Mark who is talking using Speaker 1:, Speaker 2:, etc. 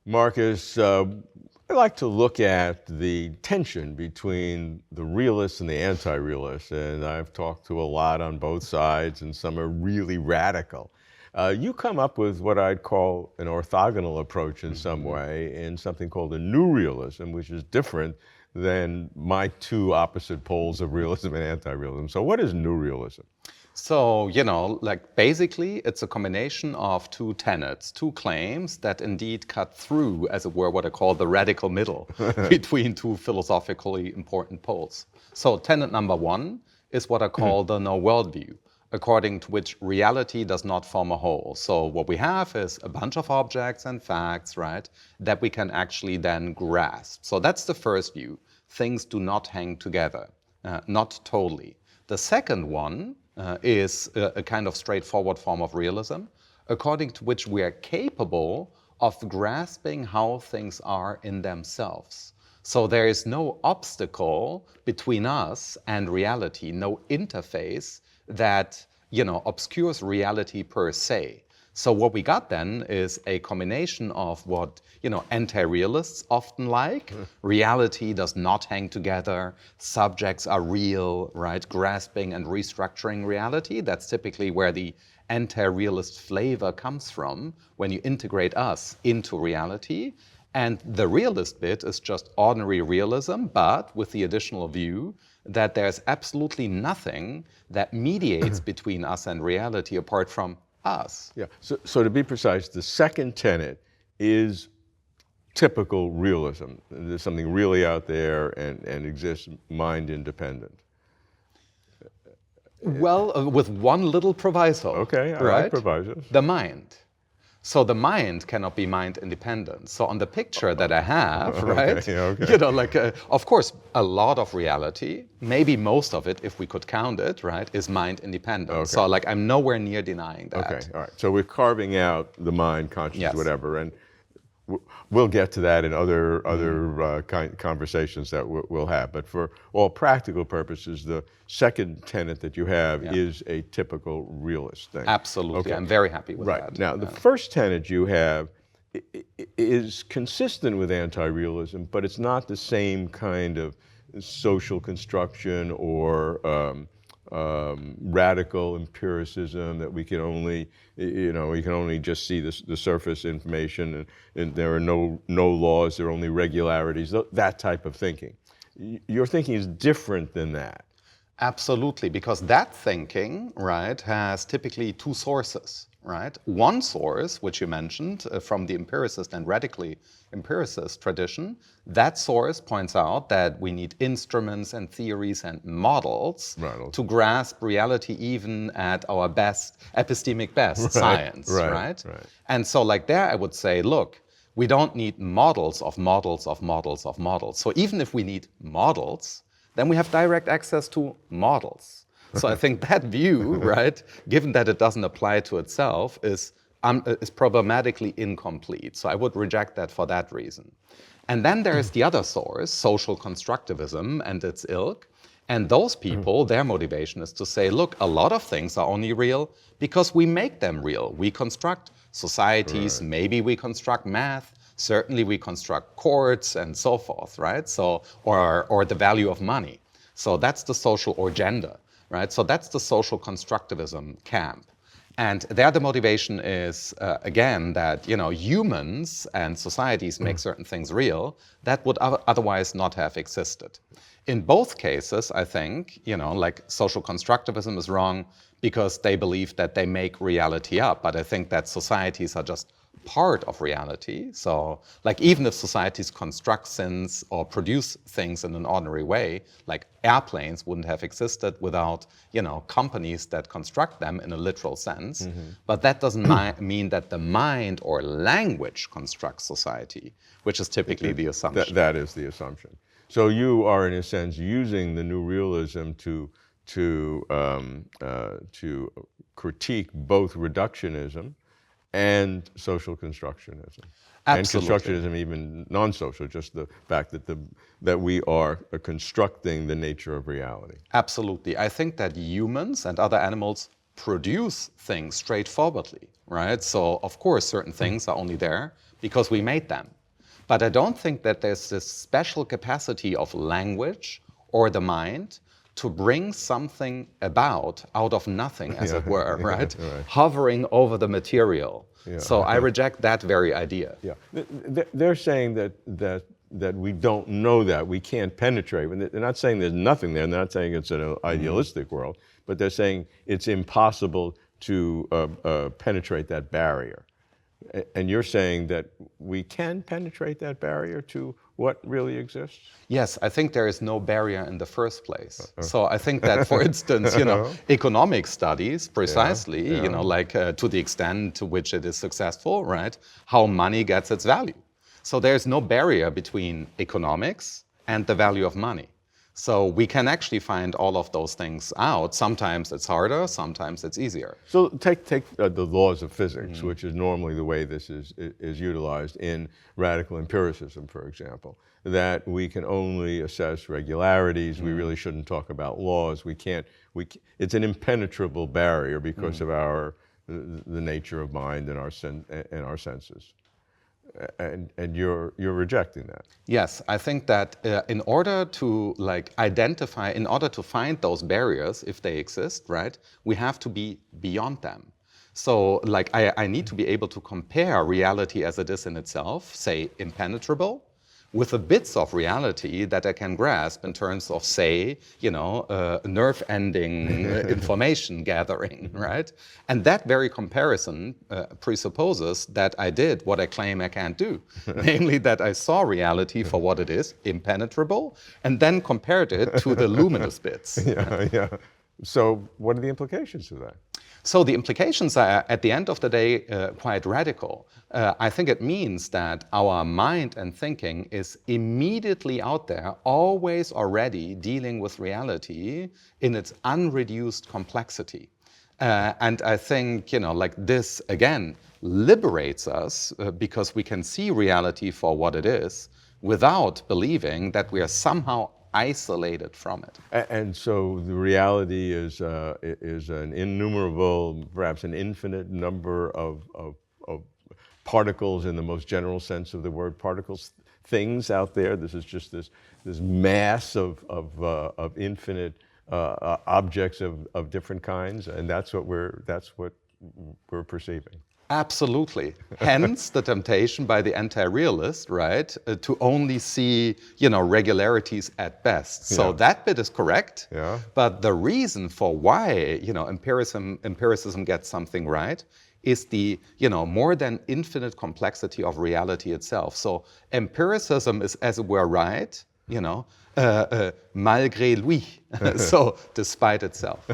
Speaker 1: Markus, I like to look at the tension between the realists and the anti-realists, and I've talked to a lot on both sides, and some are really radical. You come up with what I'd call an orthogonal approach in some way, in something called a new realism, which is different than my two opposite poles of realism and anti-realism. So what is new realism?
Speaker 2: So, basically it's a combination of two tenets, two claims that indeed cut through, as it were, what I call the radical middle between two philosophically important poles. So tenet number one is what I call the no worldview, according to which reality does not form a whole. So what we have is a bunch of objects and facts, right, that we can actually then grasp. So that's the first view. Things do not hang together, not totally. The second one is a kind of straightforward form of realism, according to which we are capable of grasping how things are in themselves. So there is no obstacle between us and reality, no interface that, obscures reality per se. So what we got then is a combination of what, anti-realists often like. Reality does not hang together. Subjects are real, right? Grasping and restructuring reality. That's typically where the anti-realist flavor comes from when you integrate us into reality. And the realist bit is just ordinary realism, but with the additional view that there's absolutely nothing that mediates between us and reality apart from us.
Speaker 1: Yeah. So to be precise, the second tenet is typical realism. There's something really out there and exists mind independent.
Speaker 2: Well, with one little proviso.
Speaker 1: Okay, I
Speaker 2: right?
Speaker 1: like provisos.
Speaker 2: The mind. So the mind cannot be mind independent. So on the picture that I have, right,
Speaker 1: Okay.
Speaker 2: of course, a lot of reality, maybe most of it, if we could count it, right, is mind independent.
Speaker 1: Okay.
Speaker 2: So I'm nowhere near denying that.
Speaker 1: Okay, all right. So we're carving out the mind, consciousness,
Speaker 2: Yes.
Speaker 1: whatever, and we'll get to that in other conversations that we'll have. But for all practical purposes, the second tenet that you have is a typical realist thing.
Speaker 2: Absolutely.
Speaker 1: Okay.
Speaker 2: I'm very happy with that.
Speaker 1: Right. Now, the first tenet you have is consistent with anti-realism, but it's not the same kind of social construction or radical empiricism that we can only, we can only just see the surface information and there are no laws, there are only regularities, that type of thinking. Your thinking is different than that.
Speaker 2: Absolutely, because that thinking, right, has typically two sources, right? One source, which you mentioned, from the empiricist and radically empiricist tradition, that source points out that we need instruments and theories and models to grasp reality even at our best, epistemic best, science, right? And so there I would say, look, we don't need models of models of models of models. So even if we need models, then we have direct access to models. So I think that view, right, given that it doesn't apply to itself, is problematically incomplete. So I would reject that for that reason. And then there is the other source, social constructivism and its ilk. And those people, their motivation is to say, look, a lot of things are only real because we make them real. We construct societies, maybe we construct math, certainly we construct courts and so forth, right? So, or the value of money. So that's the social or gender, right? So that's the social constructivism camp. And there the motivation is, again, that, humans and societies make certain things real that would otherwise not have existed. In both cases, I think, social constructivism is wrong because they believe that they make reality up. But I think that societies are just part of reality. So even if societies construct things or produce things in an ordinary way, like airplanes wouldn't have existed without, companies that construct them in a literal sense. But that doesn't mean that the mind or language constructs society, which is typically the assumption.
Speaker 1: That is the assumption. So you are, in a sense, using the new realism to critique both reductionism and social constructionism.
Speaker 2: Absolutely.
Speaker 1: And constructionism, even non-social, just the fact that we are constructing the nature of reality.
Speaker 2: Absolutely. I think that humans and other animals produce things straightforwardly, right? So, of course, certain things are only there because we made them. But I don't think that there's this special capacity of language or the mind to bring something about out of nothing, as it were, right? Hovering over the material. So I reject that very idea.
Speaker 1: Yeah, they're saying that we don't know that, we can't penetrate. They're not saying there's nothing there, they're not saying it's an idealistic world, but they're saying it's impossible to penetrate that barrier. And you're saying that we can penetrate that barrier to what really exists?
Speaker 2: Yes, I think there is no barrier in the first place. So I think that, for instance, economic studies, precisely, like to the extent to which it is successful, right? How money gets its value. So there's no barrier between economics and the value of money. So we can actually find all of those things out. Sometimes it's harder, sometimes it's easier.
Speaker 1: So take the laws of physics, which is normally the way this is utilized in radical empiricism, for example, that we can only assess regularities. We really shouldn't talk about laws. It's an impenetrable barrier because of the nature of mind and our senses. And you're rejecting that.
Speaker 2: Yes, I think that in order to identify, in order to find those barriers, if they exist, right, we have to be beyond them. So I need to be able to compare reality as it is in itself, say impenetrable, with the bits of reality that I can grasp in terms of, say, nerve-ending information gathering, right? And that very comparison presupposes that I did what I claim I can't do, namely that I saw reality for what it is, impenetrable, and then compared it to the luminous bits.
Speaker 1: So what are the implications of that?
Speaker 2: So the implications are, at the end of the day, quite radical. I think it means that our mind and thinking is immediately out there, always already dealing with reality in its unreduced complexity. And I think, this, again, liberates us because we can see reality for what it is without believing that we are somehow isolated from it.
Speaker 1: And so the reality is an innumerable, perhaps an infinite number of particles in the most general sense of the word, particles, things out there. This is just this mass of infinite objects of different kinds, and that's what we're perceiving.
Speaker 2: Absolutely. Hence the temptation by the anti-realist, right, to only see, regularities at best. So that bit is correct.
Speaker 1: Yeah.
Speaker 2: But the reason for why, empiricism gets something right is the, more than infinite complexity of reality itself. So empiricism is, as it were, right, malgré lui, so despite itself.